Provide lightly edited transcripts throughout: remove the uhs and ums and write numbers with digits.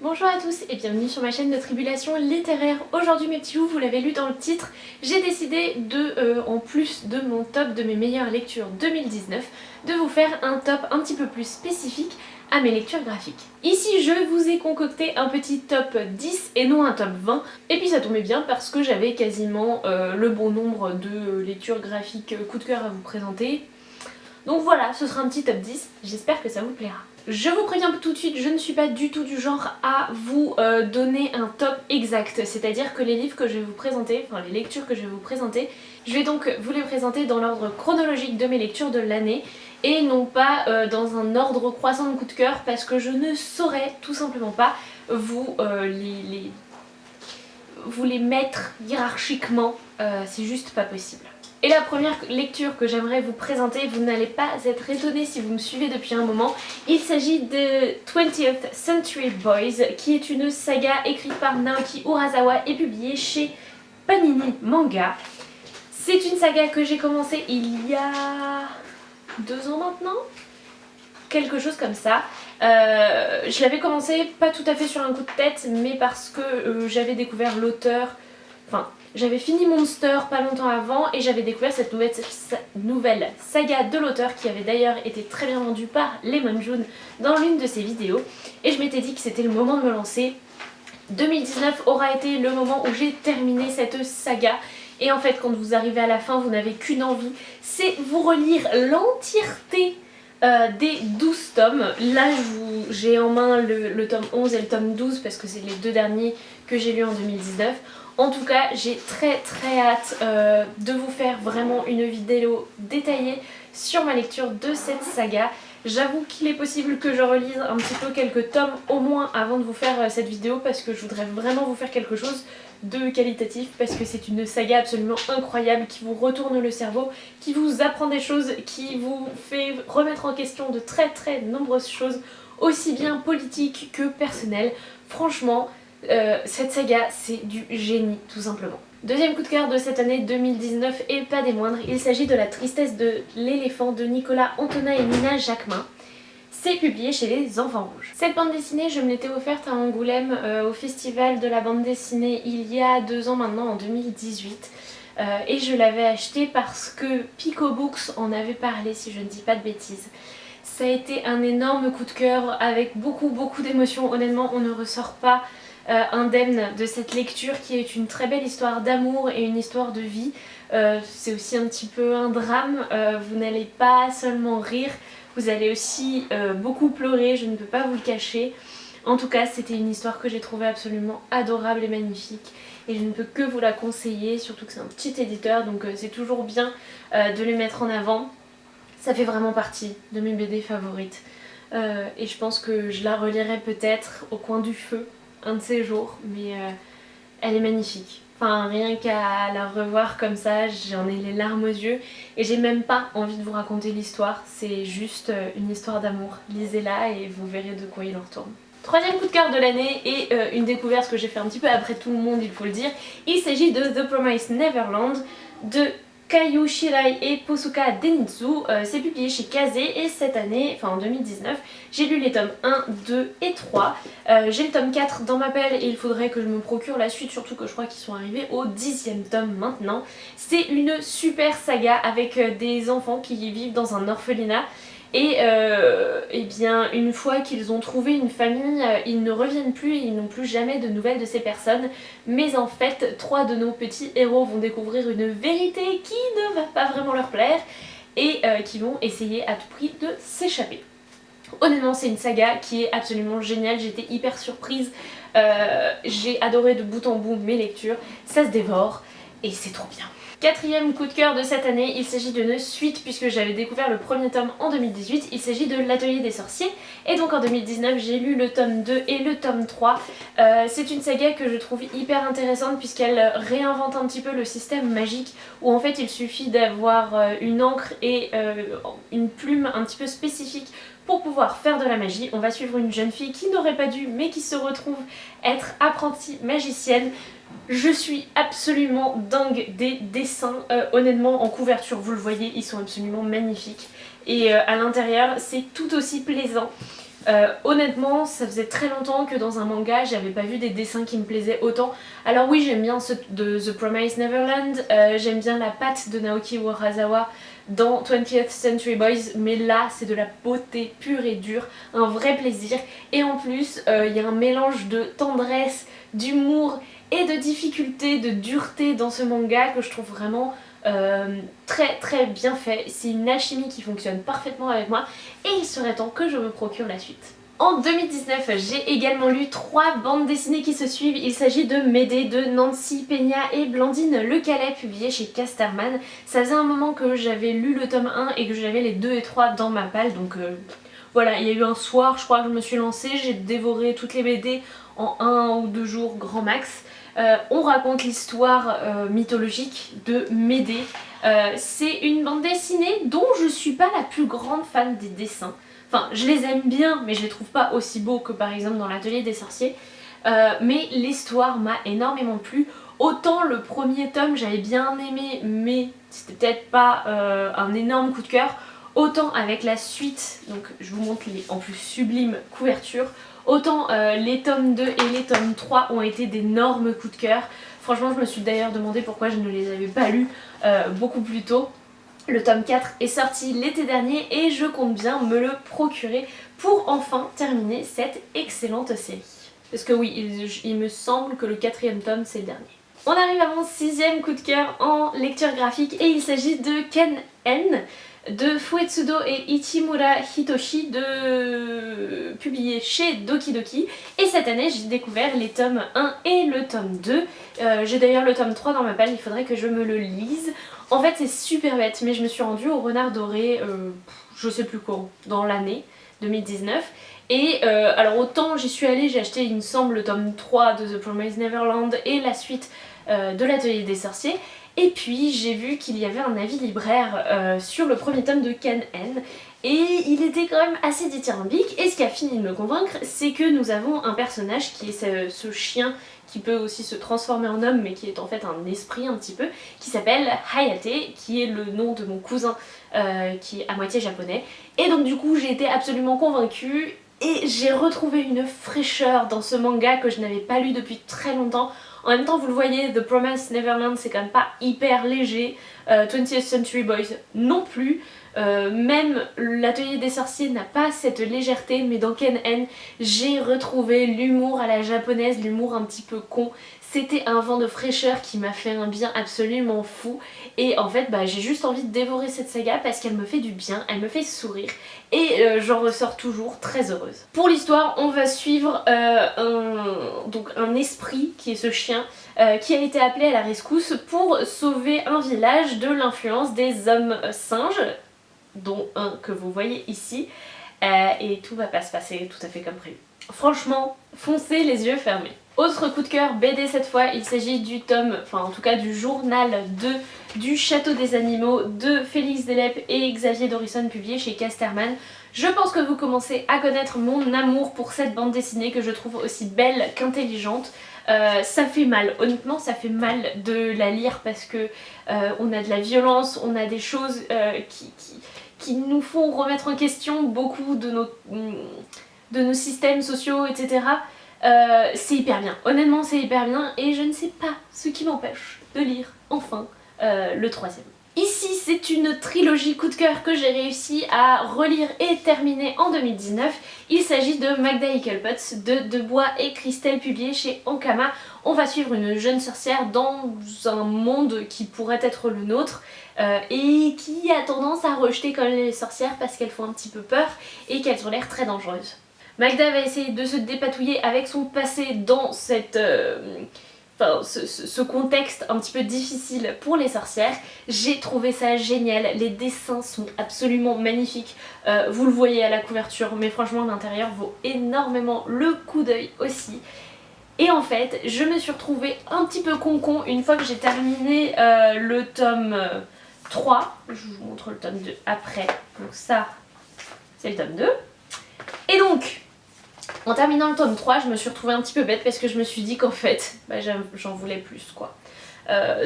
Bonjour à tous et bienvenue sur ma chaîne de Tribulation littéraire. Aujourd'hui mes petits loups, vous l'avez lu dans le titre, j'ai décidé de, en plus de mon top de mes meilleures lectures 2019, de vous faire un top un petit peu plus spécifique à mes lectures graphiques. Ici je vous ai concocté un petit top 10 et non un top 20, et puis ça tombait bien parce que j'avais quasiment le bon nombre de lectures graphiques coup de cœur à vous présenter. Donc voilà, ce sera un petit top 10, j'espère que ça vous plaira. Je vous préviens tout de suite, je ne suis pas du tout du genre à vous donner un top exact, c'est-à-dire que les livres que je vais vous présenter, enfin les lectures que je vais vous présenter, je vais donc vous les présenter dans l'ordre chronologique de mes lectures de l'année et non pas dans un ordre croissant de coup de cœur parce que je ne saurais tout simplement pas vous les mettre hiérarchiquement, c'est juste pas possible. Et la première lecture que j'aimerais vous présenter, vous n'allez pas être étonnés si vous me suivez depuis un moment, il s'agit de 20th Century Boys, qui est une saga écrite par Naoki Urasawa et publiée chez Panini Manga. C'est une saga que j'ai commencée il y a 2 ans maintenant, quelque chose comme ça. Je l'avais commencé pas tout à fait sur un coup de tête, mais parce que j'avais découvert l'auteur, enfin j'avais fini Monster pas longtemps avant et j'avais découvert cette nouvelle saga de l'auteur qui avait d'ailleurs été très bien vendue par Lemon June dans l'une de ses vidéos et je m'étais dit que c'était le moment de me lancer. 2019 aura été le moment où j'ai terminé cette saga et en fait quand vous arrivez à la fin vous n'avez qu'une envie, c'est vous relire l'entièreté des 12 tomes. Là j'ai en main le tome 11 et le tome 12 parce que c'est les deux derniers que j'ai lus en 2019. En tout cas, j'ai très hâte de vous faire vraiment une vidéo détaillée sur ma lecture de cette saga. J'avoue qu'il est possible que je relise un petit peu quelques tomes au moins avant de vous faire cette vidéo parce que je voudrais vraiment vous faire quelque chose de qualitatif parce que c'est une saga absolument incroyable qui vous retourne le cerveau, qui vous apprend des choses, qui vous fait remettre en question de très nombreuses choses, aussi bien politiques que personnelles. Franchement, cette saga c'est du génie tout simplement. Deuxième coup de cœur de cette année 2019 et pas des moindres, il s'agit de La tristesse de l'éléphant de Nicolas Antonin et Nina Jacquemin. C'est publié chez les Enfants Rouges. Cette bande dessinée, je me l'étais offerte à Angoulême au festival de la bande dessinée il y a 2 ans maintenant, en 2018. Et je l'avais achetée parce que Pico Books en avait parlé, si je ne dis pas de bêtises. Ça a été un énorme coup de cœur avec beaucoup d'émotions. Honnêtement, on ne ressort pas indemne de cette lecture qui est une très belle histoire d'amour et une histoire de vie. C'est aussi un petit peu un drame, vous n'allez pas seulement rire, vous allez aussi beaucoup pleurer, je ne peux pas vous le cacher. En tout cas, c'était une histoire que j'ai trouvée absolument adorable et magnifique et je ne peux que vous la conseiller, surtout que c'est un petit éditeur donc c'est toujours bien de les mettre en avant. Ça fait vraiment partie de mes BD favorites et je pense que je la relirai peut-être au coin du feu un de ces jours, mais elle est magnifique. Enfin, rien qu'à la revoir comme ça, j'en ai les larmes aux yeux et j'ai même pas envie de vous raconter l'histoire, c'est juste une histoire d'amour. Lisez-la et vous verrez de quoi il en retourne. Troisième coup de cœur de l'année et une découverte que j'ai fait un petit peu après tout le monde, il faut le dire. Il s'agit de The Promised Neverland de Kaiju Shirai et Posuka Denitsu. C'est publié chez Kazé et cette année, enfin en 2019, j'ai lu les tomes 1, 2 et 3. J'ai le tome 4 dans ma pelle et il faudrait que je me procure la suite, surtout que je crois qu'ils sont arrivés au 10e tome maintenant. C'est une super saga avec des enfants qui vivent dans un orphelinat. Et bien une fois qu'ils ont trouvé une famille, ils ne reviennent plus et ils n'ont plus jamais de nouvelles de ces personnes. Mais en fait, 3 de nos petits héros vont découvrir une vérité qui ne va pas vraiment leur plaire et qui vont essayer à tout prix de s'échapper. Honnêtement, c'est une saga qui est absolument géniale, j'étais hyper surprise, j'ai adoré de bout en bout mes lectures, ça se dévore et c'est trop bien. Quatrième coup de cœur de cette année, il s'agit d'une suite puisque j'avais découvert le premier tome en 2018, il s'agit de L'Atelier des Sorciers et donc en 2019 j'ai lu le tome 2 et le tome 3. C'est une saga que je trouve hyper intéressante puisqu'elle réinvente un petit peu le système magique où en fait il suffit d'avoir une encre et une plume un petit peu spécifique pour pouvoir faire de la magie. On va suivre une jeune fille qui n'aurait pas dû mais qui se retrouve être apprentie magicienne. Je suis absolument dingue des dessins, honnêtement en couverture vous le voyez ils sont absolument magnifiques et à l'intérieur c'est tout aussi plaisant. Honnêtement, ça faisait très longtemps que dans un manga j'avais pas vu des dessins qui me plaisaient autant. Alors oui, j'aime bien ceux de The Promised Neverland, j'aime bien la patte de Naoki Urasawa dans 20th Century Boys, mais là c'est de la beauté pure et dure, un vrai plaisir. Et en plus, il y a un mélange de tendresse, d'humour et de difficulté, de dureté dans ce manga que je trouve vraiment très bien fait. C'est une alchimie qui fonctionne parfaitement avec moi et il serait temps que je me procure la suite. En 2019, j'ai également lu 3 bandes dessinées qui se suivent. Il s'agit de Médée de Nancy Peña et Blandine Le Calais, publié chez Casterman. Ça faisait un moment que j'avais lu le tome 1 et que j'avais les 2 et 3 dans ma palle, donc voilà, il y a eu un soir, je crois que je me suis lancée, j'ai dévoré toutes les BD en 1 ou 2 jours grand max. On raconte l'histoire mythologique de Médée. C'est une bande dessinée dont je suis pas la plus grande fan des dessins. Enfin, je les aime bien, mais je les trouve pas aussi beaux que par exemple dans l'Atelier des Sorciers. Mais l'histoire m'a énormément plu. Autant le premier tome j'avais bien aimé, mais c'était peut-être pas un énorme coup de cœur. Autant avec la suite, donc je vous montre les en plus sublimes couvertures, autant les tomes 2 et les tomes 3 ont été d'énormes coups de cœur. Franchement, je me suis d'ailleurs demandé pourquoi je ne les avais pas lus beaucoup plus tôt. Le tome 4 est sorti l'été dernier et je compte bien me le procurer pour enfin terminer cette excellente série. Parce que oui, il me semble que le 4e tome c'est le dernier. On arrive à mon 6e coup de cœur en lecture graphique et il s'agit de Ken N de Fuetsudo et Ichimura Hitoshi, publié chez Doki Doki. Et cette année j'ai découvert les tomes 1 et le tome 2. J'ai d'ailleurs le tome 3 dans ma palle, il faudrait que je me le lise. En fait c'est super bête, mais je me suis rendue au Renard Doré, je sais plus quand, dans l'année 2019. Et alors autant j'y suis allée, j'ai acheté il me semble le tome 3 de The Promised Neverland et la suite de l'Atelier des Sorciers. Et puis j'ai vu qu'il y avait un avis libraire sur le premier tome de Ken N. Et il était quand même assez dithyrambique. Et ce qui a fini de me convaincre, c'est que nous avons un personnage qui est ce chien qui peut aussi se transformer en homme, mais qui est en fait un esprit un petit peu, qui s'appelle Hayate, qui est le nom de mon cousin qui est à moitié japonais. Et donc du coup j'ai été absolument convaincue. Et j'ai retrouvé une fraîcheur dans ce manga que je n'avais pas lu depuis très longtemps. En même temps, vous le voyez, The Promised Neverland c'est quand même pas hyper léger, 20th Century Boys non plus, même l'Atelier des Sorciers n'a pas cette légèreté, mais dans Ken N, j'ai retrouvé l'humour à la japonaise, l'humour un petit peu con. C'était un vent de fraîcheur qui m'a fait un bien absolument fou et en fait j'ai juste envie de dévorer cette saga parce qu'elle me fait du bien, elle me fait sourire et j'en ressors toujours très heureuse. Pour l'histoire, on va suivre un esprit qui est ce chien qui a été appelé à la rescousse pour sauver un village de l'influence des hommes singes, dont un que vous voyez ici, et tout va pas se passer tout à fait comme prévu. Franchement, foncez les yeux fermés. Autre coup de cœur BD cette fois, il s'agit du tome, enfin en tout cas du journal 2 du Château des Animaux de Félix Delep et Xavier Dorisson, publié chez Casterman. Je pense que vous commencez à connaître mon amour pour cette bande dessinée que je trouve aussi belle qu'intelligente. Ça fait mal, honnêtement ça fait mal de la lire parce que on a de la violence, on a des choses qui nous font remettre en question beaucoup de nos systèmes sociaux, etc. C'est hyper bien, honnêtement c'est hyper bien et je ne sais pas ce qui m'empêche de lire enfin le 3e. Ici c'est une trilogie coup de cœur que j'ai réussi à relire et terminer en 2019. Il s'agit de Magda Eichelpotz de Debois et Christelle, publié chez Ankama. On va suivre une jeune sorcière dans un monde qui pourrait être le nôtre et qui a tendance à rejeter quand même les sorcières parce qu'elles font un petit peu peur et qu'elles ont l'air très dangereuses. Magda va essayer de se dépatouiller avec son passé dans ce contexte un petit peu difficile pour les sorcières. J'ai trouvé ça génial, les dessins sont absolument magnifiques, vous le voyez à la couverture, mais franchement l'intérieur vaut énormément le coup d'œil aussi. Et en fait, je me suis retrouvée un petit peu con une fois que j'ai terminé le tome 3. Je vous montre le tome 2 après, donc ça c'est le tome 2. Et donc, en terminant le tome 3, je me suis retrouvée un petit peu bête parce que je me suis dit qu'en fait, j'en voulais plus quoi.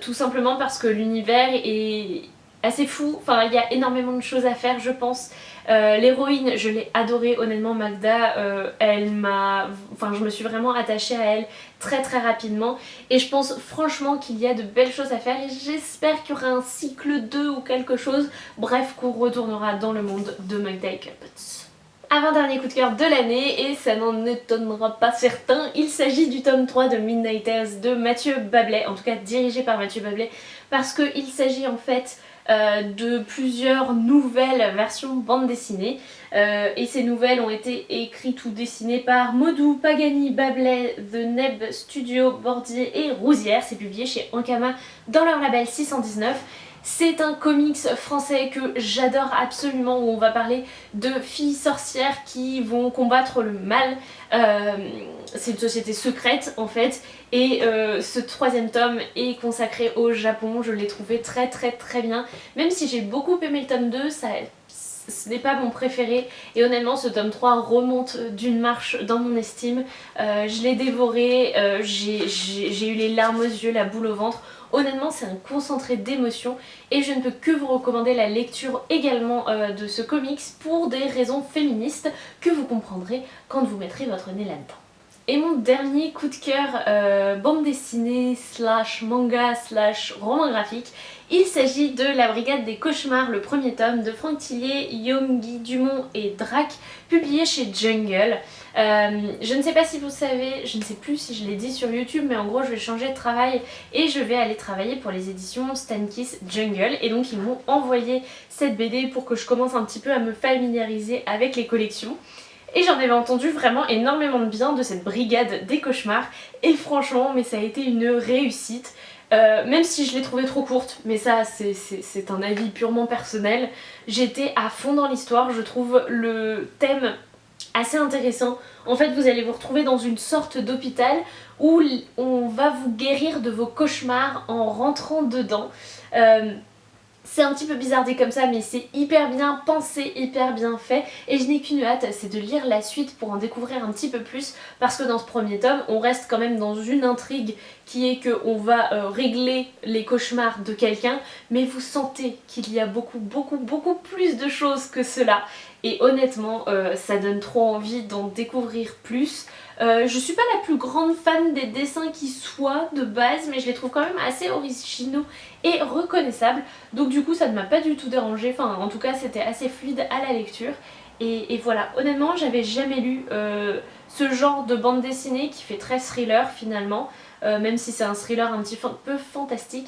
Tout simplement parce que l'univers est assez fou, enfin il y a énormément de choses à faire je pense. L'héroïne, je l'ai adorée honnêtement, Magda, je me suis vraiment attachée à elle très rapidement et je pense franchement qu'il y a de belles choses à faire et j'espère qu'il y aura un cycle 2 ou quelque chose, bref qu'on retournera dans le monde de Magda et Cuphead. Avant-dernier coup de cœur de l'année, et ça n'en étonnera pas certains, il s'agit du tome 3 de Midnight Tales de Mathieu Bablet, en tout cas dirigé par Mathieu Bablet, parce qu'il s'agit en fait de plusieurs nouvelles versions bande dessinée, et ces nouvelles ont été écrites ou dessinées par Modou, Pagani, Bablet, The Neb Studio, Bordier et Rousière. C'est publié chez Ankama dans leur label 619. C'est un comics français que j'adore absolument, où on va parler de filles sorcières qui vont combattre le mal. C'est une société secrète en fait, et ce troisième tome est consacré au Japon. Je l'ai trouvé très bien, même si j'ai beaucoup aimé le tome 2, ce n'est pas mon préféré et honnêtement ce tome 3 remonte d'une marche dans mon estime. Je l'ai dévoré, j'ai eu les larmes aux yeux, la boule au ventre. Honnêtement c'est un concentré d'émotions et je ne peux que vous recommander la lecture également de ce comics pour des raisons féministes que vous comprendrez quand vous mettrez votre nez là-dedans. Et mon dernier coup de cœur bande dessinée slash manga slash roman graphique, il s'agit de La Brigade des Cauchemars, le premier tome de Franck Tillier, Youngi Dumont et Drac, publié chez Jungle. Je ne sais pas si vous savez, je ne sais plus si je l'ai dit sur YouTube, mais en gros je vais changer de travail et je vais aller travailler pour les éditions Stankiss Jungle, et donc ils m'ont envoyé cette BD pour que je commence un petit peu à me familiariser avec les collections. Et j'en avais entendu vraiment énormément de bien de cette Brigade des Cauchemars et franchement mais ça a été une réussite. Même si je l'ai trouvée trop courte, mais ça c'est un avis purement personnel, j'étais à fond dans l'histoire, je trouve le thème assez intéressant. En fait vous allez vous retrouver dans une sorte d'hôpital où on va vous guérir de vos cauchemars en rentrant dedans. C'est un petit peu bizarre dit comme ça mais c'est hyper bien pensé, hyper bien fait et je n'ai qu'une hâte, c'est de lire la suite pour en découvrir un petit peu plus, parce que dans ce premier tome on reste quand même dans une intrigue qui est qu'on va régler les cauchemars de quelqu'un, mais vous sentez qu'il y a beaucoup plus de choses que cela et honnêtement ça donne trop envie d'en découvrir plus. Je suis pas la plus grande fan des dessins qui soient de base, mais je les trouve quand même assez originaux et reconnaissables, donc du coup ça ne m'a pas du tout dérangée, enfin en tout cas c'était assez fluide à la lecture et voilà, honnêtement j'avais jamais lu ce genre de bande dessinée qui fait très thriller finalement, même si c'est un thriller un petit peu fantastique,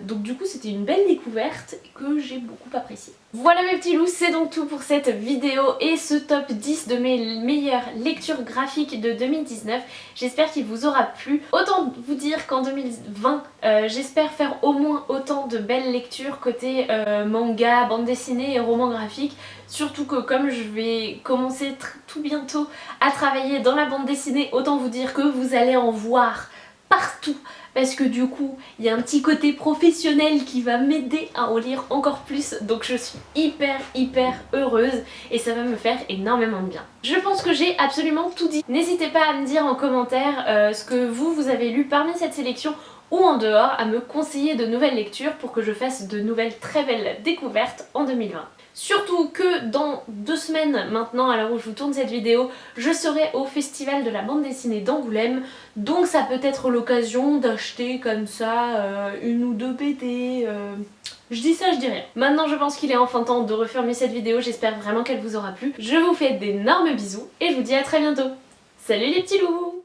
donc du coup c'était une belle découverte que j'ai beaucoup appréciée. Voilà mes petits loups, c'est donc tout pour cette vidéo et ce top 10 de mes meilleures lectures graphiques de 2019. J'espère qu'il vous aura plu. Autant vous dire qu'en 2020, j'espère faire au moins autant de belles lectures côté manga, bande dessinée et romans graphiques. Surtout que comme je vais commencer tout bientôt à travailler dans la bande dessinée, autant vous dire que vous allez en voir partout, parce que du coup il y a un petit côté professionnel qui va m'aider à en lire encore plus, donc je suis hyper heureuse et ça va me faire énormément de bien. Je pense que j'ai absolument tout dit. N'hésitez pas à me dire en commentaire ce que vous avez lu parmi cette sélection ou en dehors, à me conseiller de nouvelles lectures pour que je fasse de nouvelles très belles découvertes en 2020. Surtout que dans 2 semaines maintenant, à l'heure où je vous tourne cette vidéo, je serai au festival de la bande dessinée d'Angoulême, donc ça peut être l'occasion d'acheter comme ça une ou deux BD. Je dis ça, je dis rien. Maintenant je pense qu'il est enfin temps de refermer cette vidéo, j'espère vraiment qu'elle vous aura plu. Je vous fais d'énormes bisous et je vous dis à très bientôt. Salut les petits loups!